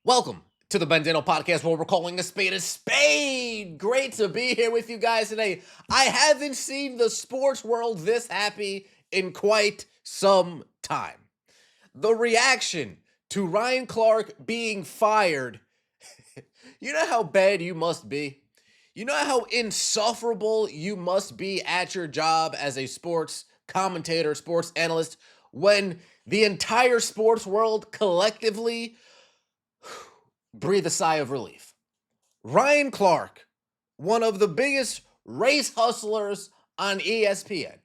Welcome to the Bendino Podcast, where we're calling a spade a spade. Great to be here with you guys today. I haven't seen the sports world this happy in quite some time. The reaction to Ryan Clark being fired, you know how bad you must be? You know how insufferable you must be at your job as a sports commentator, sports analyst, when the entire sports world collectively breathe a sigh of relief. Ryan Clark, one of the biggest race hustlers on ESPN,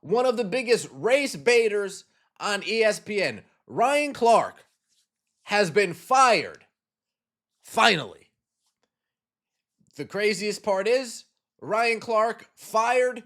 one of the biggest race baiters on ESPN, Ryan Clark has been fired. Finally. The craziest part is Ryan Clark fired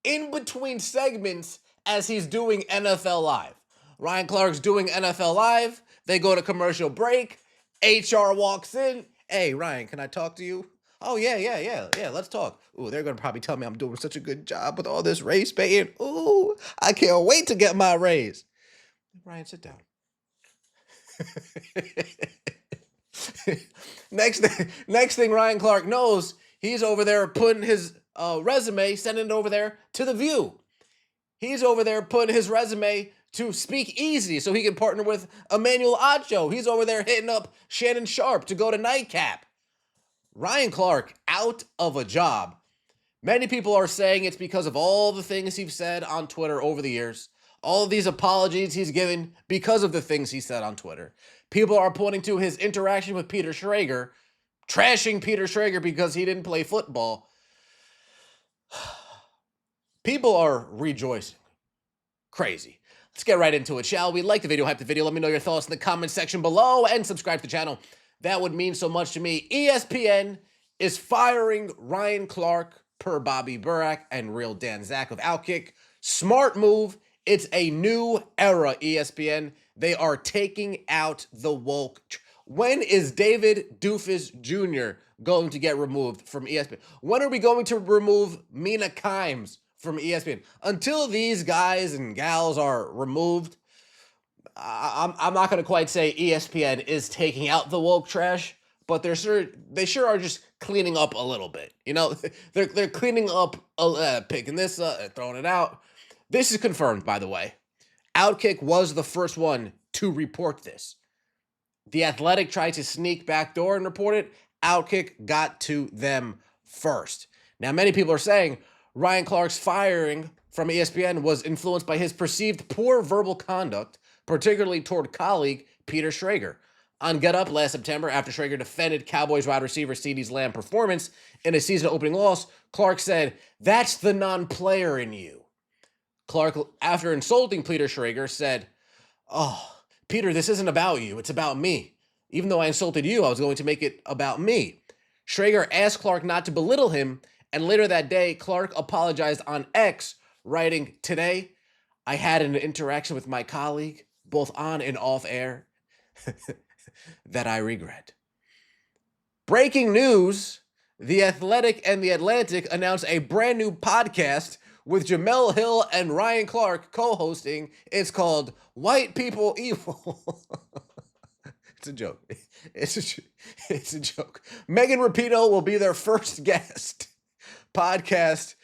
in between segments as he's doing NFL Live. Ryan Clark's doing NFL Live. They go to commercial break. HR walks in. Hey, Ryan, can I talk to you? Oh, yeah, let's talk. Ooh, they're going to probably tell me I'm doing such a good job with all this race baiting. Ooh, I can't wait to get my raise. Ryan, sit down. Next thing Ryan Clark knows, he's over there putting his resume, sending it over there to The View. He's over there putting his resume to Speak Easy so he can partner with Emmanuel Acho. He's over there hitting up Shannon Sharp to go to Nightcap. Ryan Clark out of a job. Many people are saying it's because of all the things he's said on Twitter over the years. All of these apologies he's given because of the things he said on Twitter. People are pointing to his interaction with Peter Schrager, trashing Peter Schrager because he didn't play football. People are rejoicing. Crazy. Let's get right into it, shall we? Like the video, hype the video. Let me know your thoughts in the comment section below and subscribe to the channel. That would mean so much to me. ESPN is firing Ryan Clark per Bobby Burak and Real Dan Zach of Outkick. Smart move. It's a new era, ESPN. They are taking out the woke. When is David Doofus Jr. going to get removed from ESPN? When are we going to remove Mina Kimes from ESPN? Until these guys and gals are removed, I'm not going to quite say ESPN is taking out the woke trash, but they sure are just cleaning up a little bit. You know, they're cleaning up, picking this up, throwing it out. This is confirmed, by the way. Outkick was the first one to report this. The Athletic tried to sneak backdoor and report it. Outkick got to them first. Now, many people are saying Ryan Clark's firing from ESPN was influenced by his perceived poor verbal conduct, particularly toward colleague Peter Schrager. On Get Up last September, after Schrager defended Cowboys wide receiver CeeDee Lamb's performance in a season-opening loss, Clark said, "That's the non-player in you." Clark, after insulting Peter Schrager, said, "Oh, Peter, this isn't about you. It's about me. Even though I insulted you, I was going to make it about me." Schrager asked Clark not to belittle him, and later that day, Clark apologized on X, writing, "Today, I had an interaction with my colleague, both on and off air, that I regret." Breaking news, The Athletic and The Atlantic announced a brand new podcast with Jamel Hill and Ryan Clark co-hosting. It's called White People Evil. It's a joke. It's a joke. Megan Rapinoe will be their first guest. Podcast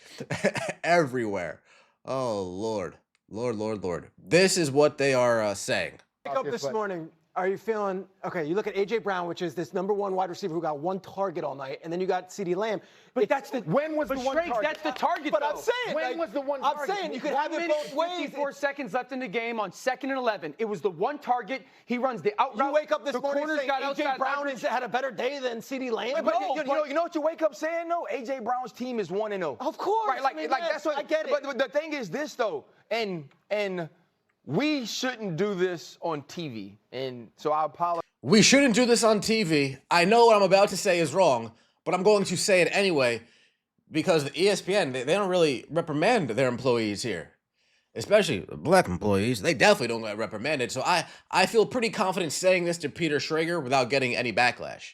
everywhere. Oh, Lord. Lord. This is what they are saying. Wake up this morning. Are you feeling okay? You look at A.J. Brown, which is this number one wide receiver who got one target all night, and then you got CeeDee Lamb. But that's the when was the one target? That's the target. But though. I'm saying when was the one target? I'm saying you could have it both ways. 54 seconds left in the game on 2nd and 11. It was the one target. He runs the out route. You wake up this the morning corners saying got A.J. Brown had a better day than CeeDee Lamb. But you know what you wake up saying though? A.J. Brown's team is 1-0. Of course, right? Like that's what I get it. But the thing is this though, and we shouldn't do this on TV, and so I apologize. We shouldn't do this on TV. I know what I'm about to say is wrong, but I'm going to say it anyway because the ESPN, they don't really reprimand their employees here, especially black employees. They definitely don't get reprimanded. So I feel pretty confident saying this to Peter Schrager without getting any backlash.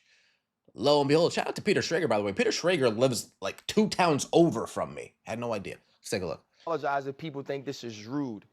Lo and behold, shout out to Peter Schrager, by the way. Peter Schrager lives like 2 towns over from me. Had no idea. Let's take a look. Apologize if people think this is rude.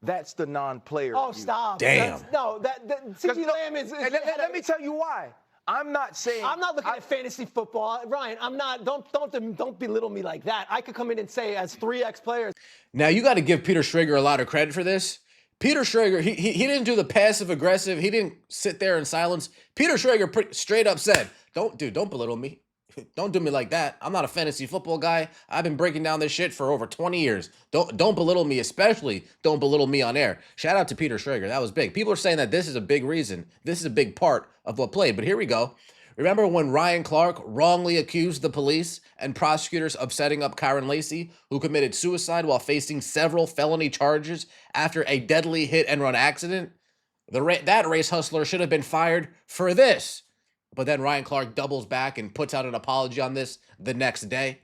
that's the non-player. Oh, view. stop. Damn. CeeDee Lamb is. Let me tell you why. I'm not saying. I'm not looking at fantasy football, Ryan. I'm not. Don't belittle me like that. I could come in and say, as 3X players. Now, you got to give Peter Schrager a lot of credit for this. Peter Schrager, he didn't do the passive-aggressive. He didn't sit there in silence. Peter Schrager straight up said, don't belittle me. Don't do me like that. I'm not a fantasy football guy. I've been breaking down this shit for over 20 years. Don't belittle me, especially don't belittle me on air. Shout out to Peter Schrager. That was big. People are saying that this is a big reason. This is a big part of what played. But here we go. Remember when Ryan Clark wrongly accused the police and prosecutors of setting up Kyron Lacey, who committed suicide while facing several felony charges after a deadly hit-and-run accident? That race hustler should have been fired for this. But then Ryan Clark doubles back and puts out an apology on this the next day.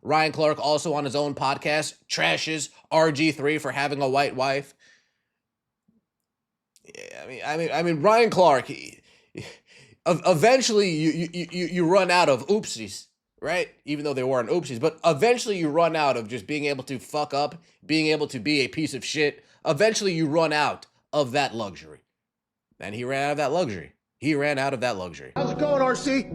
Ryan Clark also on his own podcast trashes RG3 for having a white wife. I mean, Ryan Clark. Eventually, you run out of oopsies, right? Even though they weren't oopsies, but eventually you run out of just being able to fuck up, being able to be a piece of shit. Eventually, you run out of that luxury, and he ran out of that luxury. He ran out of that luxury. How's it going, RC?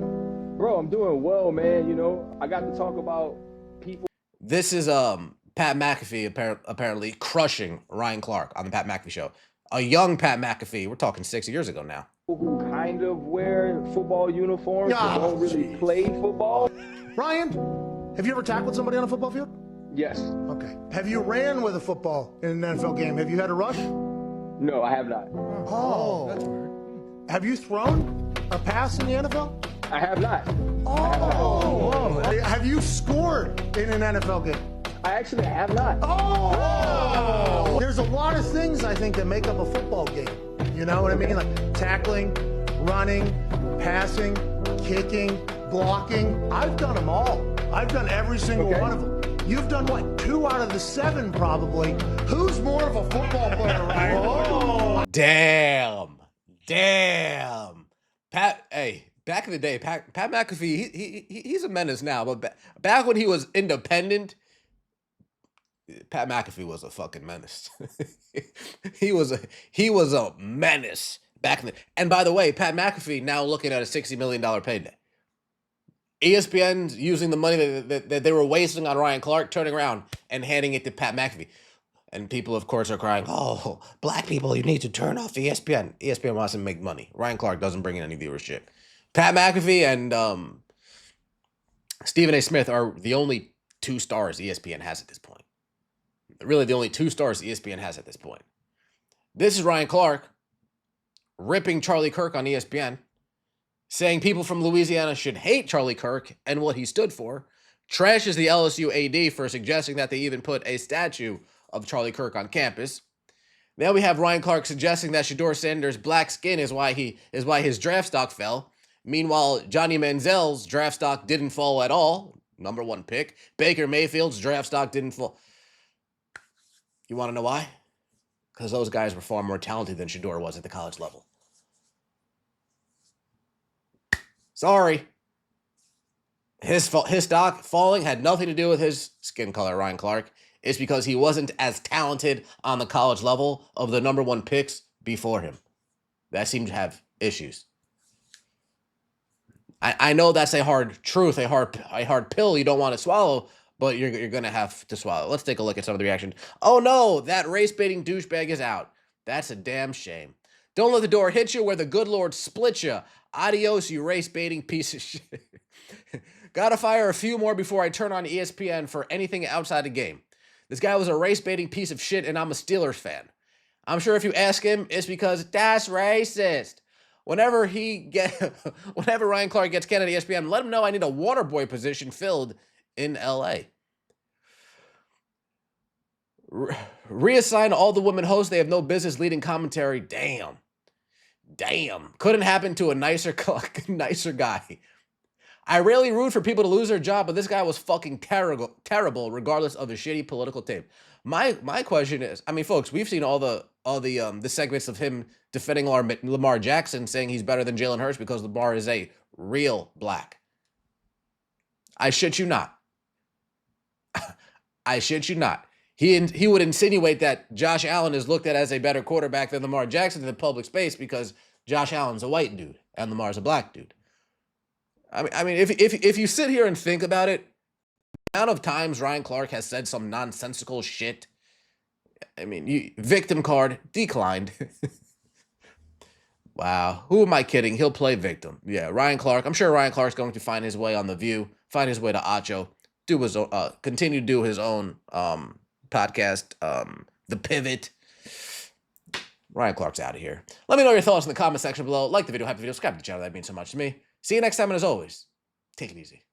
Bro, I'm doing well, man. You know, I got to talk about people. This is Pat McAfee apparently crushing Ryan Clark on the Pat McAfee show. A young Pat McAfee. We're talking 6 years ago now. Who kind of wear football uniforms but don't really play football. Ryan, have you ever tackled somebody on a football field? Yes. Okay. Have you ran with a football in an NFL game? Have you had a rush? No, I have not. Oh. That's weird. Have you thrown a pass in the NFL? I have not. Oh. Have you scored in an NFL game? I actually have not. Oh. There's a lot of things, I think, that make up a football game. You know what I mean? Like tackling, running, passing, kicking, blocking. I've done them all. I've done every single one of them. You've done what? 2 out of the 7 probably. Who's more of a football player, Ryan? Oh. Damn. Pat, hey, back in the day, Pat McAfee, he's a menace now, but back when he was independent, Pat McAfee was a fucking menace. he was a menace back in the. And by the way, Pat McAfee now looking at a $60 million payday. ESPN's using the money that they were wasting on Ryan Clark, turning around and handing it to Pat McAfee. And people, of course, are crying, oh, black people, you need to turn off ESPN. ESPN wants to make money. Ryan Clark doesn't bring in any viewership. Pat McAfee and Stephen A. Smith are the only 2 stars ESPN has at this point. Really, the only 2 stars ESPN has at this point. This is Ryan Clark ripping Charlie Kirk on ESPN, saying people from Louisiana should hate Charlie Kirk and what he stood for, trashes the LSU AD for suggesting that they even put a statue of Charlie Kirk on campus. Now we have Ryan Clark suggesting that Shedeur Sanders' black skin is why his draft stock fell. Meanwhile, Johnny Manziel's draft stock didn't fall at all. Number 1 pick. Baker Mayfield's draft stock didn't fall. You want to know why? Because those guys were far more talented than Shedeur was at the college level. Sorry. His stock falling had nothing to do with his skin color, Ryan Clark. It's because he wasn't as talented on the college level of the number 1 picks before him. That seemed to have issues. I know that's a hard truth, a hard pill you don't want to swallow, but you're going to have to swallow. Let's take a look at some of the reaction. Oh no, that race-baiting douchebag is out. That's a damn shame. Don't let the door hit you where the good Lord split you. Adios, you race-baiting piece of shit. Gotta fire a few more before I turn on ESPN for anything outside the game. This guy was a race-baiting piece of shit, and I'm a Steelers fan. I'm sure if you ask him, it's because that's racist. Whenever Ryan Clark gets canned at ESPN, let him know I need a water boy position filled in LA. Reassign all the women hosts. They have no business leading commentary. Damn. Couldn't happen to a nicer guy. I rarely root for people to lose their job, but this guy was fucking terrible, regardless of his shitty political tape. My question is, I mean, folks, we've seen all the segments of him defending Lamar Jackson, saying he's better than Jalen Hurts because Lamar is a real black. I shit you not. he would insinuate that Josh Allen is looked at as a better quarterback than Lamar Jackson in the public space because Josh Allen's a white dude and Lamar's a black dude. I mean, if you sit here and think about it, the amount of times Ryan Clark has said some nonsensical shit. I mean, victim card declined. Wow, who am I kidding? He'll play victim. Yeah, Ryan Clark. I'm sure Ryan Clark's going to find his way on The View, find his way to Acho, do his own, continue to do his own podcast, The Pivot. Ryan Clark's out of here. Let me know your thoughts in the comment section below. Like the video, hype the video, subscribe to the channel. That means so much to me. See you next time, and as always, take it easy.